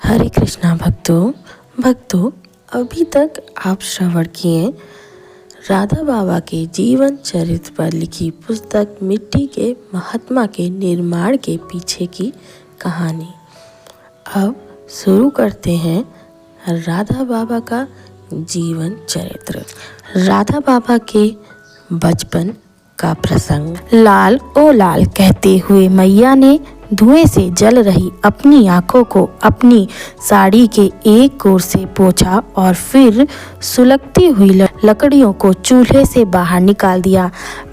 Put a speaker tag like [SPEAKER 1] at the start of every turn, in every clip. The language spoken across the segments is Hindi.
[SPEAKER 1] हरे कृष्णा भक्तों अभी तक आप श्रवण किए राधा बाबा के जीवन चरित्र पर लिखी पुस्तक मिट्टी के महात्मा के निर्माण के पीछे की कहानी। अब शुरू करते हैं राधा बाबा का जीवन चरित्र। राधा बाबा के बचपन का प्रसंग। लाल ओ लाल कहते हुए मैया ने धुएं से जल रही अपनी आंखों को अपनी साड़ी के एक कोर से पोंछा और फिर सुलगती हुई लकड़ियों को चूल्हे से बाहर निकाल दिया।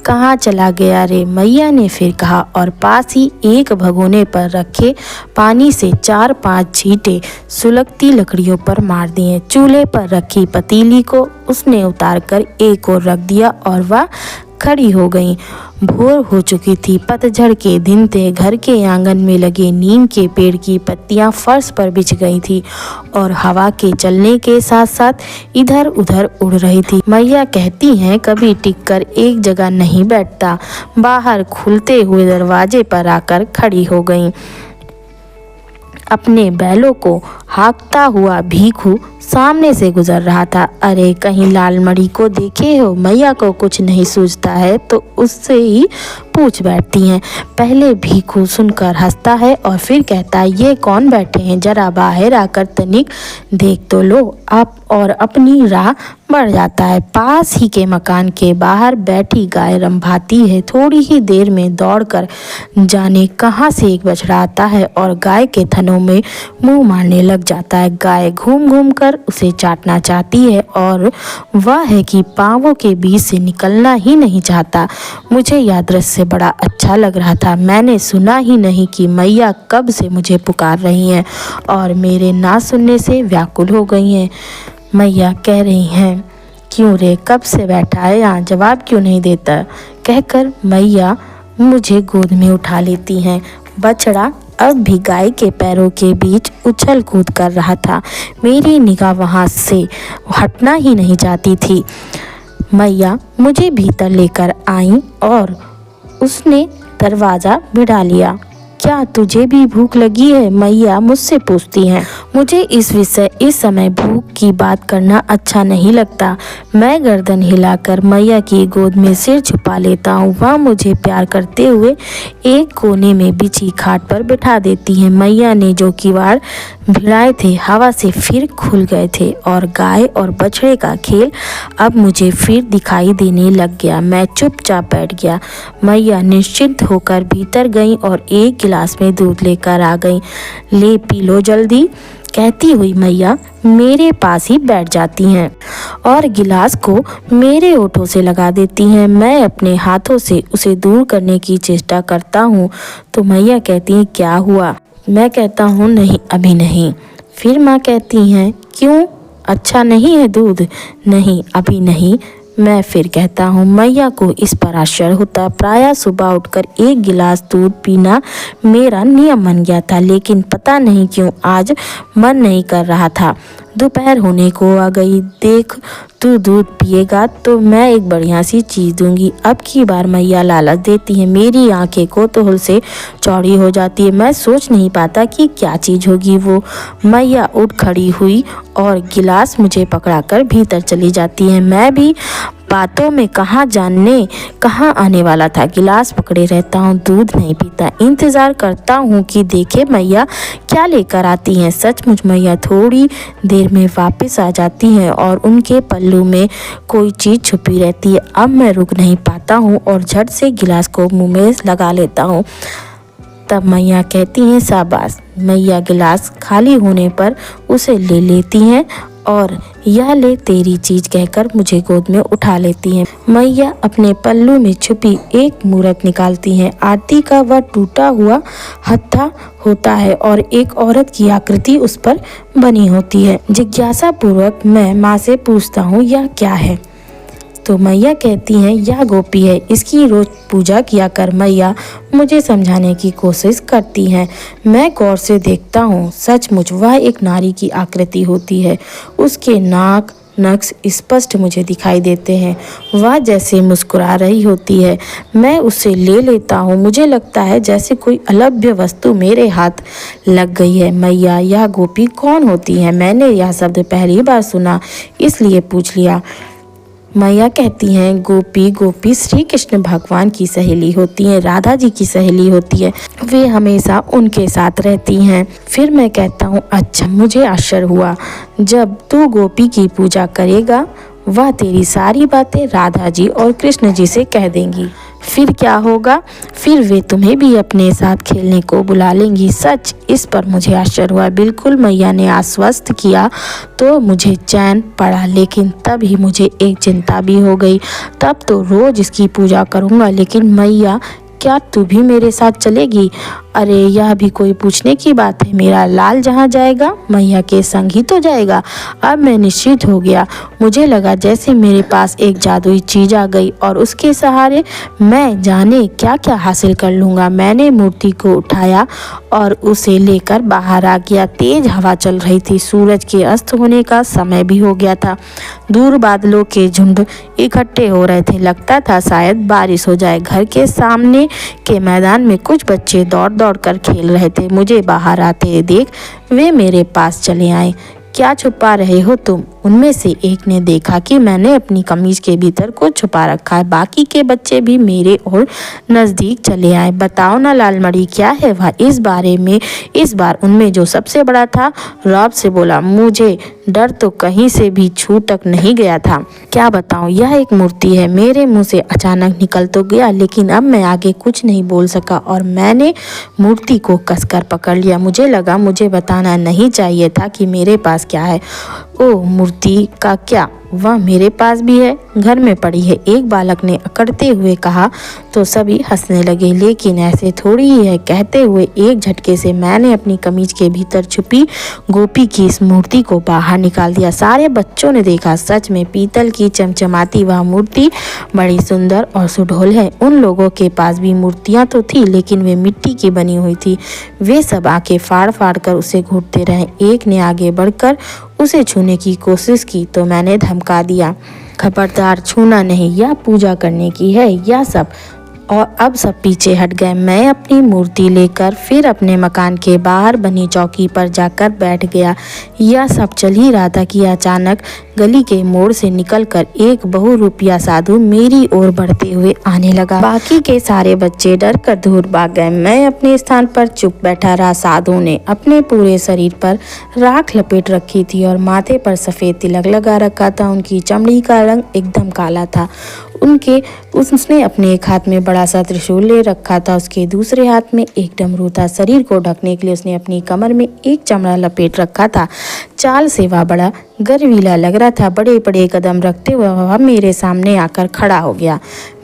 [SPEAKER 1] कहाँ चला गया रे, मैया ने फिर कहा और पास ही एक भगोने पर रखे पानी से 4-5 छींटे सुलगती लकड़ियों पर मार दिए। चूल्हे पर रखी पतीली को उसने उतारकर एक ओर रख दिया और वह खड़ी हो गई। भोर हो चुकी थी। पतझड़ के दिन थे। घर के आंगन में लगे नीम के पेड़ की पत्तियां फर्श पर बिछ गई थी और हवा के चलने के साथ साथ इधर उधर उड़ रही थी। मैया कहती हैं कभी टिककर एक जगह नहीं बैठता। बाहर खुलते हुए दरवाजे पर आकर खड़ी हो गई। अपने बैलों को हाँकता हुआ भीखू सामने से गुजर रहा था। अरे कहीं लाल मणि को देखे हो? मैया को कुछ नहीं सूझता है तो उससे ही पूछ बैठती हैं। पहले भीखू सुनकर हंसता है और फिर कहता है ये कौन बैठे हैं, जरा बाहर आकर तनिक देख तो लो। आप और अपनी राह बढ़ जाता है। पास ही के मकान के बाहर बैठी गाय रंभाती है। थोड़ी ही देर में दौड़कर जाने कहाँ से एक बछड़ा आता है और गाय के थनों में मुंह मारने लग जाता है। गाय घूम घूम कर उसे चाटना चाहती है और वह है कि पांवों के बीच से निकलना ही नहीं चाहता। मुझे यह दृश्य बड़ा अच्छा लग रहा था। मैंने सुना ही नहीं कि मैया कब से मुझे पुकार रही हैं और मेरे ना सुनने से व्याकुल हो गई हैं। मैया कह रही हैं क्यों रे, कब से बैठा है यहाँ, जवाब क्यों नहीं देता? कहकर मैया मुझे गोद में उठा लेती हैं। बछड़ा अब भी गाय के पैरों के बीच उछल कूद कर रहा था। मेरी निगाह वहाँ से हटना ही नहीं चाहती थी। मैया मुझे भीतर लेकर आई और उसने दरवाज़ा भिड़ा लिया। क्या तुझे भी भूख लगी है? मैया मुझसे पूछती हैं। मुझे इस समय भूख की बात करना अच्छा नहीं लगता। मैं गर्दन हिलाकर मैया की गोद में सिर छुपा लेता हूँ। वह मुझे प्यार करते हुए एक कोने में बिछी खाट पर बिठा देती हैं। मैया ने जो किवाड़ भिड़ाए थे हवा से फिर खुल गए थे और गाय और बछड़े का खेल अब मुझे फिर दिखाई देने लग गया। मैं चुपचाप बैठ गया। मैया निश्चिंत होकर भीतर गई और एक गिलास में दूध लेकर आ गई। ले पी लो जल्दी, कहती हुई मैया मेरे पास ही बैठ जाती हैं और गिलास को मेरे होठों से लगा देती हैं। मैं अपने हाथों से उसे दूर करने की चेष्टा करता हूँ तो मैया कहती हैं क्या हुआ? मैं कहता हूँ नहीं, अभी नहीं। फिर माँ कहती हैं क्यों, अच्छा नहीं है दूध? नहीं, अभी नहीं। मैं फिर कहता हूँ। मैया को इस पर आश्चर्य होता। प्रायः सुबह उठकर एक गिलास दूध पीना मेरा नियम बन गया था, लेकिन पता नहीं क्यों आज मन नहीं कर रहा था। दोपहर होने को आ गई। देख तू दूध पिएगा तो मैं एक बढ़िया सी चीज़ दूंगी। अब की बार मैया लालच देती है। मेरी आंखें कौतूहल से चौड़ी हो जाती है। मैं सोच नहीं पाता कि क्या चीज़ होगी वो। मैया उठ खड़ी हुई और गिलास मुझे पकड़ाकर भीतर चली जाती है। मैं भी बातों में कहाँ आने वाला था। गिलास पकड़े रहता हूँ, दूध नहीं पीता। इंतज़ार करता हूँ कि देखे मैया क्या लेकर आती हैं। सचमुच मैया थोड़ी देर में वापस आ जाती हैं और उनके पल्लू में कोई चीज़ छुपी रहती है। अब मैं रुक नहीं पाता हूँ और झट से गिलास को मुँह में लगा लेता हूँ। तब मैया कहती हैं शाबाश। मैया गिलास खाली होने पर उसे ले लेती हैं और यह ले तेरी चीज कहकर मुझे गोद में उठा लेती हैं। मैया अपने पल्लू में छुपी एक मूरत निकालती हैं। आरती का वह टूटा हुआ हत्था होता है और एक औरत की आकृति उस पर बनी होती है। जिज्ञासा पूर्वक मैं माँ से पूछता हूँ यह क्या है? तो मैया कहती हैं यह गोपी है, इसकी रोज पूजा किया कर। मैया मुझे समझाने की कोशिश करती हैं। मैं गौर से देखता हूँ। सचमुच वह एक नारी की आकृति होती है। उसके नाक, नक्श स्पष्ट मुझे दिखाई देते हैं। वह जैसे मुस्कुरा रही होती है। मैं उसे ले लेता हूँ। मुझे लगता है जैसे कोई अलभ्य वस्तु मेरे हाथ लग गई है। मैया, यह गोपी कौन होती है? मैंने यह शब्द पहली बार सुना, इसलिए पूछ लिया। मैया कहती हैं, गोपी श्री कृष्ण भगवान की सहेली होती हैं, राधा जी की सहेली होती है। वे हमेशा उनके साथ रहती हैं। फिर मैं कहता हूँ, अच्छा। मुझे आश्चर्य हुआ। जब तू गोपी की पूजा करेगा, वह तेरी सारी बातें राधा जी और कृष्ण जी से कह देंगी। फिर क्या होगा? फिर वे तुम्हें भी अपने साथ खेलने को बुला लेंगी। सच? इस पर मुझे आश्चर्य हुआ। बिल्कुल, मैया ने आश्वस्त किया तो मुझे चैन पड़ा, लेकिन तब ही मुझे एक चिंता भी हो गई। तब तो रोज इसकी पूजा करूँगा, लेकिन मैया, क्या तू भी मेरे साथ चलेगी? अरे, यह भी कोई पूछने की बात है। मेरा लाल जहाँ जाएगा, मैया के संग ही तो जाएगा। अब मैं निश्चित हो गया। मुझे लगा जैसे मेरे पास एक जादुई चीज आ गई और उसके सहारे मैं जाने क्या क्या हासिल कर लूँगा। मैंने मूर्ति को उठाया और उसे लेकर बाहर आ गया। तेज हवा चल रही थी। सूरज के अस्त होने का समय भी हो गया था। दूर बादलों के झुंड इकट्ठे हो रहे थे। लगता था शायद बारिश हो जाए। घर के सामने के मैदान में कुछ बच्चे दौड़ दौड़ कर खेल रहे थे। मुझे बाहर आते देख वे मेरे पास चले आए। क्या छुपा रहे हो तुम? उनमें से एक ने देखा कि मैंने अपनी कमीज के भीतर कुछ छुपा रखा है। बाकी के बच्चे भी मेरे और नज़दीक चले आए। बताओ ना लालमणि, क्या है वह? इस बार उनमें जो सबसे बड़ा था रौब से बोला। मुझे डर तो कहीं से भी छू तक नहीं गया था। क्या बताऊं? यह एक मूर्ति है। मेरे मुंह से अचानक निकल तो गया, लेकिन अब मैं आगे कुछ नहीं बोल सका और मैंने मूर्ति को कसकर पकड़ लिया। मुझे लगा मुझे बताना नहीं चाहिए था कि मेरे पास क्या है। ओह, मूर्ति का क्या? वह मेरे पास भी है, घर में पड़ी है, एक बालक ने अकड़ते हुए कहा। तो सभी हंसने लगे। लेकिन ऐसे थोड़ी ही है। कहते हुए एक झटके से मैंने अपनी कमीज के भीतर छुपी गोपी की इस मूर्ति को बाहर निकाल दिया। सारे बच्चों ने देखा। सच में पीतल की चमचमाती वह मूर्ति बड़ी सुंदर और सुडौल है। उन लोगों के पास भी मूर्तियां तो थी, लेकिन वे मिट्टी की बनी हुई थी। वे सब आंखें फाड़ फाड़ कर उसे घूरते रहे। एक ने आगे बढ़कर उसे छूने की कोशिश की तो मैंने धमका दिया, खबरदार, छूना नहीं, यह पूजा करने की है। यह सब और अब सब पीछे हट गए। मैं अपनी मूर्ति लेकर फिर अपने मकान के बाहर बनी चौकी पर जाकर बैठ गया। यह सब चल ही रहा था कि अचानक गली के मोड़ से निकलकर एक बहुरूपिया साधु मेरी ओर बढ़ते हुए आने लगा। बाकी के सारे बच्चे डर कर दूर भाग गए। मैं अपने स्थान पर चुप बैठा रहा। साधु ने अपने पूरे शरीर पर राख लपेट रखी थी और माथे पर सफ़ेद तिलक लगा रखा था। उनकी चमड़ी का रंग एकदम काला था। उसने अपने एक हाथ में बड़ा सा त्रिशूल ले रखा था, उसके दूसरे हाथ में एक डमरू था। शरीर को ढकने के लिए उसने अपनी कमर में एक चमड़ा लपेट रखा था। चाल से वह बड़ा गर्वीला लग रहा था। बड़े बड़े कदम रखते हुए वह मेरे सामने आकर खड़ा हो गया।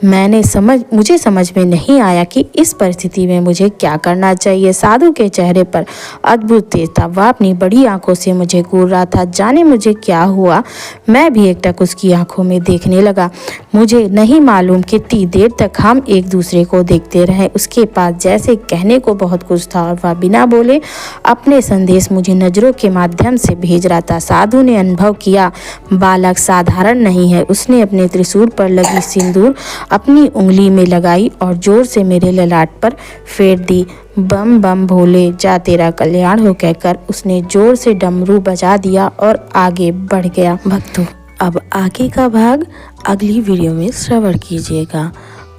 [SPEAKER 1] मुझे समझ में नहीं आया कि इस परिस्थिति में मुझे क्या करना चाहिए। साधु के चेहरे पर अद्भुत तेज था। वह अपनी बड़ी आंखों से मुझे घूर रहा था। जाने मुझे क्या हुआ, मैं भी एकटक उसकी आंखों में देखने लगा। मुझे नहीं मालूम कितनी देर तक हम एक दूसरे को देखते रहे। उसके पास जैसे कहने को बहुत कुछ था और वह बिना बोले अपने संदेश मुझे नजरों के माध्यम से भेज रहा था। साधु ने अनुभव किया, बालक साधारण नहीं है। उसने अपने त्रिशूल पर लगी सिंदूर अपनी उंगली में लगाई और जोर से मेरे ललाट पर फेर दी। बम बम भोले, जा तेरा कल्याण हो, कहकर उसने जोर से डमरू बजा दिया और आगे बढ़ गया। भक्तों, अब आगे का भाग अगली वीडियो में श्रवण कीजिएगा।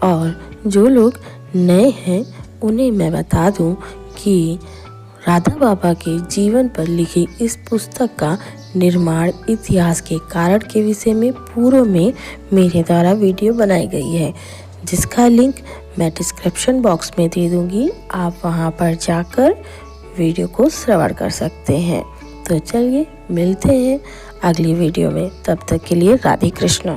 [SPEAKER 1] और जो लोग नए हैं उन्हें मैं बता दूं कि राधा बाबा के जीवन पर लिखी इस पुस्तक का निर्माण इतिहास के कारण के विषय में पूर्व में मेरे द्वारा वीडियो बनाई गई है, जिसका लिंक मैं डिस्क्रिप्शन बॉक्स में दे दूंगी। आप वहां पर जाकर वीडियो को श्रवण कर सकते हैं। तो चलिए मिलते हैं अगली वीडियो में। तब तक के लिए राधे कृष्ण।